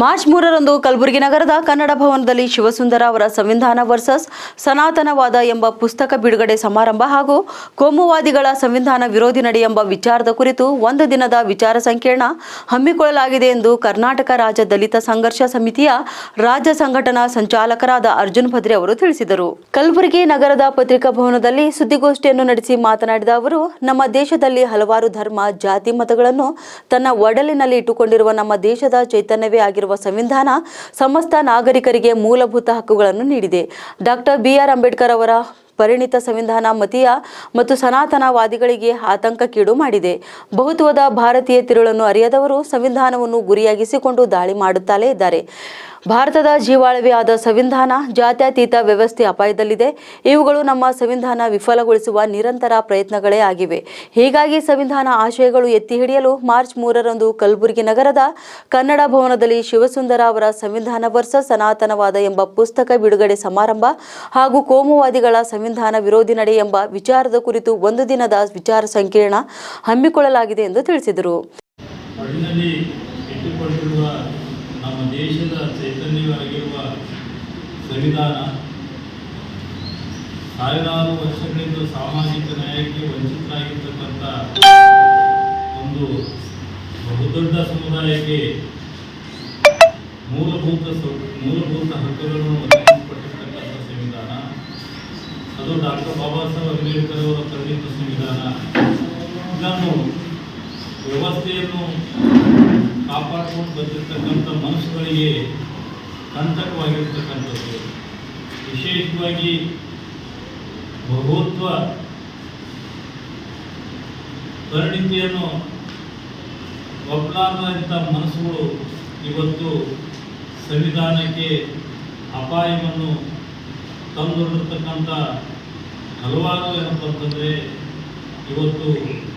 March 3ರಂದು Kalaburagi ನಗರದ ಕನ್ನಡ ಭವನದಲ್ಲಿ ಶಿವಸುಂದರ ಅವರ ಸಂವಿಧಾನ ವರ್ಸಸ್ ಸನಾತನವಾದ ಎಂಬ ಪುಸ್ತಕ ಬಿಡುಗಡೆ ಸಮಾರಂಭ ಹಾಗೂ ಕೋಮುವಾದಿಗಳ ಸಂವಿಧಾನ ವಿರೋಧಿ ನಡೆ ಎಂಬ ವಿಚಾರದ ಕುರಿತು ಒಂದು ದಿನದ ವಿಚಾರ ಸಂಕಿರಣ ಹಮ್ಮಿಕೊಳ್ಳಲಾಗಿದೆ ಎಂದು ಕರ್ನಾಟಕ ರಾಜ್ಯ ದಲಿತ ಸಂಘರ್ಷ ಸಮಿತಿಯ ರಾಜ್ಯ ಸಂಘಟನಾ ಸಂಚಾಲಕರಾದ ಅರ್ಜುನ್ ಭದ್ರೆ ಅವರು ತಿಳಿಸಿದರು. ಕಲಬುರಗಿ ನಗರದ ಪತ್ರಿಕಾ ಭವನದಲ್ಲಿ ಸುದ್ದಿಗೋಷ್ಠಿಯನ್ನು ನಡೆಸಿ ಮಾತನಾಡಿದ ಅವರು, ನಮ್ಮ ದೇಶದಲ್ಲಿ ಹಲವಾರು ಧರ್ಮ, ಜಾತಿ, ಮತಗಳನ್ನು ತನ್ನ ಒಡಲಿನಲ್ಲಿ ಇಟ್ಟುಕೊಂಡಿರುವ ನಮ್ಮ ದೇಶದ ಚೈತನ್ಯವೇ ಆಗಿರುವ ಸಂವಿಧಾನ ಸಮಸ್ತ ನಾಗರಿಕರಿಗೆ ಮೂಲಭೂತ ಹಕ್ಕುಗಳನ್ನು ನೀಡಿದೆ. Doctor B R. ಅಂಬೇಡ್ಕರ್ ಅವರ ಪರಿಣಿತ ಸಂವಿಧಾನ ಮತೀಯ ಮತ್ತು ಸನಾತನವಾದಿಗಳಿಗೆ ಆತಂಕಕ್ಕೀಡು ಮಾಡಿದೆ. ಬಹುತ್ವದ ಭಾರತೀಯ ತಿರುಳನ್ನು ಅರಿಯದವರು ಸಂವಿಧಾನವನ್ನು ಗುರಿಯಾಗಿಸಿಕೊಂಡು ದಾಳಿ ಮಾಡುತ್ತಲೇ ಇದ್ದಾರೆ. ಭಾರತದ ಜೀವಾಳವೇ ಆದ ಸಂವಿಧಾನ ಜಾತ್ಯತೀತ ವ್ಯವಸ್ಥೆ ಅಪಾಯದಲ್ಲಿದೆ. ಇವುಗಳು ನಮ್ಮ ಸಂವಿಧಾನ ವಿಫಲಗೊಳಿಸುವ ನಿರಂತರ ಪ್ರಯತ್ನಗಳೇ ಆಗಿವೆ. ಹೀಗಾಗಿ ಸಂವಿಧಾನ ಆಶಯಗಳು ಎತ್ತಿ ಹಿಡಿಯಲು ಮಾರ್ಚ್ 3ರಂದು ಕಲಬುರಗಿ ನಗರದ ಕನ್ನಡ ಭವನದಲ್ಲಿ ಶಿವಸುಂದರ ಅವರ ಸಂವಿಧಾನ ವರ್ಸಸ್ ಸನಾತನವಾದ ಎಂಬ ಪುಸ್ತಕ ಬಿಡುಗಡೆ ಸಮಾರಂಭ ಹಾಗೂ ಕೋಮುವಾದಿಗಳ ಸಂವಿಧಾನ ವಿರೋಧಿ ನಡೆ ಎಂಬ ವಿಚಾರದ ಕುರಿತು ಒಂದು ದಿನದ ವಿಚಾರ ಸಂಕಿರಣ ಹಮ್ಮಿಕೊಳ್ಳಲಾಗಿದೆ ಎಂದು ತಿಳಿಸಿದರು. ನಮ್ಮ ದೇಶದ ಚೈತನ್ಯವಾಗಿರುವ ಸಂವಿಧಾನ ಸಾವಿರಾರು ವರ್ಷಗಳಿಂದ ಸಾಮಾಜಿಕ ನ್ಯಾಯಕ್ಕೆ ವಂಚಿತರಾಗಿರ್ತಕ್ಕಂಥ ಒಂದು ಬಹುದೊಡ್ಡ ಸಮುದಾಯಕ್ಕೆ ಮೂಲಭೂತ ಹಕ್ಕುಗಳನ್ನು ಒದಗಿಸಿಕೊಟ್ಟಿರ್ತಕ್ಕಂಥ ಸಂವಿಧಾನ ಅದು ಡಾಕ್ಟರ್ ಬಾಬಾ ಸಾಹೇಬ್ ಅಂಬೇಡ್ಕರ್ ಅವರ ಪರಿಣಿತ ಸಂವಿಧಾನ. ಇದನ್ನು ವ್ಯವಸ್ಥೆಯನ್ನು ಕಾಪಾಡಿಕೊಂಡು ಬಂದಿರತಕ್ಕಂಥ ಮನಸ್ಸುಗಳಿಗೆ ಕಂಟಕವಾಗಿರ್ತಕ್ಕಂಥದ್ದು. ವಿಶೇಷವಾಗಿ ಬಹುತ್ವ ಪರಿಣಿತಿಯನ್ನು ಒಪ್ಪಲಾರದಂಥ ಮನಸ್ಸುಗಳು ಇವತ್ತು ಸಂವಿಧಾನಕ್ಕೆ ಅಪಾಯವನ್ನು ತಂದೊಡ್ಡಿರ್ತಕ್ಕಂಥ ಹಲವಾರು ಏನಪ್ಪ ಅಂತಂದರೆ ಇವತ್ತು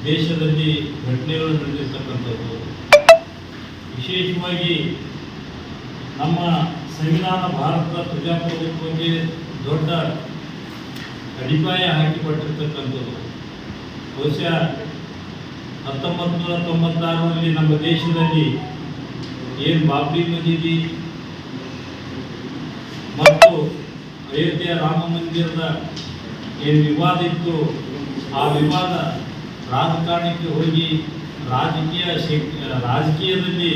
ದೇಶದಲ್ಲಿ ಘಟನೆಗಳು ನಡೆದಿರ್ತಕ್ಕಂಥದ್ದು. ವಿಶೇಷವಾಗಿ ನಮ್ಮ ಸಂವಿಧಾನ ಭಾರತದ ಪ್ರಜಾಪ್ರಭುತ್ವಕ್ಕೆ ದೊಡ್ಡ ಅಡಿಪಾಯ ಹಾಕಿಕೊಟ್ಟಿರ್ತಕ್ಕಂಥದ್ದು. ಬಹುಶಃ 1996ರಲ್ಲಿ ನಮ್ಮ ದೇಶದಲ್ಲಿ ಏನು ಬಾಬ್ರಿ ಮಸೀದಿ ಮತ್ತು ಅಯೋಧ್ಯೆಯ ರಾಮ ಮಂದಿರದ ಏನು ವಿವಾದ ಇತ್ತು, ಆ ವಿವಾದ ರಾಜಕಾರಣಕ್ಕೆ ಹೋಗಿ ರಾಜಕೀಯದಲ್ಲಿ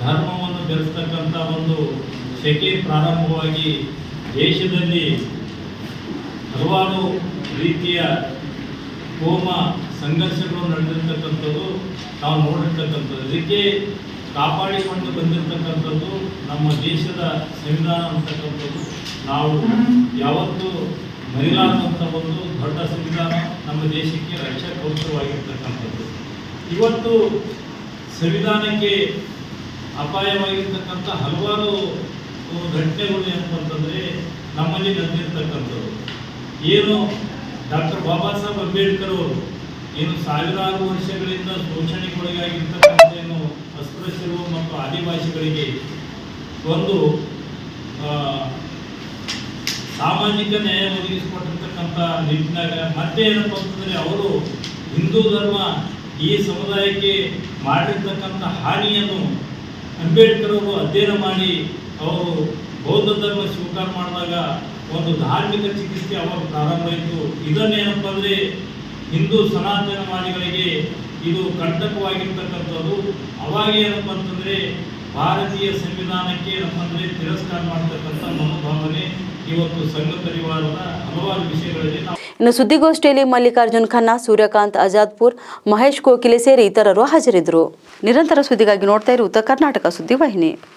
ಧರ್ಮವನ್ನು ಬೆರೆಸ್ತಕ್ಕಂಥ ಒಂದು ಸೆಕೆ ಪ್ರಾರಂಭವಾಗಿ ದೇಶದಲ್ಲಿ ಹಲವಾರು ರೀತಿಯ ಕೋಮ ಸಂಘರ್ಷಗಳು ನಡೆದಿರ್ತಕ್ಕಂಥದ್ದು ನಾವು ನೋಡಿರ್ತಕ್ಕಂಥದ್ದು. ಇದಕ್ಕೆ ಕಾಪಾಡಿಕೊಂಡು ಬಂದಿರತಕ್ಕಂಥದ್ದು ನಮ್ಮ ದೇಶದ ಸಂವಿಧಾನ ಅಂತಕ್ಕಂಥದ್ದು ನಾವು ಯಾವತ್ತೂ ಮರಿಲಾರದಂಥ ಒಂದು ದೊಡ್ಡ ಸಂವಿಧಾನ ನಮ್ಮ ದೇಶಕ್ಕೆ ರಕ್ಷಾ ಕವಚವಾಗಿರ್ತಕ್ಕಂಥದ್ದು. ಇವತ್ತು ಸಂವಿಧಾನಕ್ಕೆ ಅಪಾಯವಾಗಿರ್ತಕ್ಕಂಥ ಹಲವಾರು ಘಟನೆಗಳು ಏನಪ್ಪ ಅಂತಂದರೆ ನಮ್ಮಲ್ಲಿ ನಡೆದಿರ್ತಕ್ಕಂಥದ್ದು. ಏನು ಡಾಕ್ಟರ್ ಬಾಬಾ ಸಾಹೇಬ್ ಅಂಬೇಡ್ಕರ್ ಅವರು ಏನು ಸಾವಿರಾರು ವರ್ಷಗಳಿಂದ ಶೋಷಣೆಗೊಳಗಾಗಿರ್ತಕ್ಕಂಥ ಏನು ಅಸ್ಪೃಶ್ಯರು ಮತ್ತು ಆದಿವಾಸಿಗಳಿಗೆ ಒಂದು ಸಾಮಾಜಿಕ ನ್ಯಾಯ ಒದಗಿಸಿಕೊಟ್ಟಿರ್ತಕ್ಕಂಥ ನಿಟ್ಟಿನಾಗ ಮತ್ತೆ ಏನಪ್ಪ ಅಂತಂದರೆ ಅವರು ಹಿಂದೂ ಧರ್ಮ ಈ ಸಮುದಾಯಕ್ಕೆ ಮಾಡಿರ್ತಕ್ಕಂಥ ಹಾನಿಯನ್ನು ಅಂಬೇಡ್ಕರ್ ಅವರು ಅಧ್ಯಯನ ಮಾಡಿ ಅವರು ಬೌದ್ಧ ಧರ್ಮ ಸ್ವೀಕಾರ ಮಾಡಿದಾಗ ಒಂದು ಧಾರ್ಮಿಕ ಚಿಕಿತ್ಸೆ ಅವರು ಪ್ರಾರಂಭ ಆಯಿತು. ಇದನ್ನೇನಪ್ಪ ಅಂದರೆ ಹಿಂದೂ ಸನಾತನವಾದಿಗಳಿಗೆ ಇದು ಕಂಟಕವಾಗಿರ್ತಕ್ಕಂಥದ್ದು. ಅವಾಗ ಏನಪ್ಪ ಅಂತಂದರೆ ಭಾರತೀಯ ಸಂವಿಧಾನಕ್ಕೆ ಏನಪ್ಪ ಅಂದರೆ ತಿರಸ್ಕಾರ ಮಾಡತಕ್ಕಂಥ ಮನೋಭಾವನೆ ಇವತ್ತು ಸಂಘ ಪರಿವಾರದ ಹಲವಾರು ವಿಷಯಗಳಲ್ಲಿ ಇನ್ನು ಸುದ್ದಿಗೋಷ್ಠಿಯಲ್ಲಿ ಮಲ್ಲಿಕಾರ್ಜುನ್ ಖನ್ನಾ, ಸೂರ್ಯಕಾಂತ್ ಆಜಾದ್ಪುರ್, ಮಹೇಶ್ ಕೋಕಿಲೆ ಸೇರಿ ಇತರರು ಹಾಜರಿದ್ದರು. ನಿರಂತರ ಸುದ್ದಿಗಾಗಿ ನೋಡ್ತಾ ಇರುವುದು ಕರ್ನಾಟಕ ಸುದ್ದಿವಾಹಿನಿ.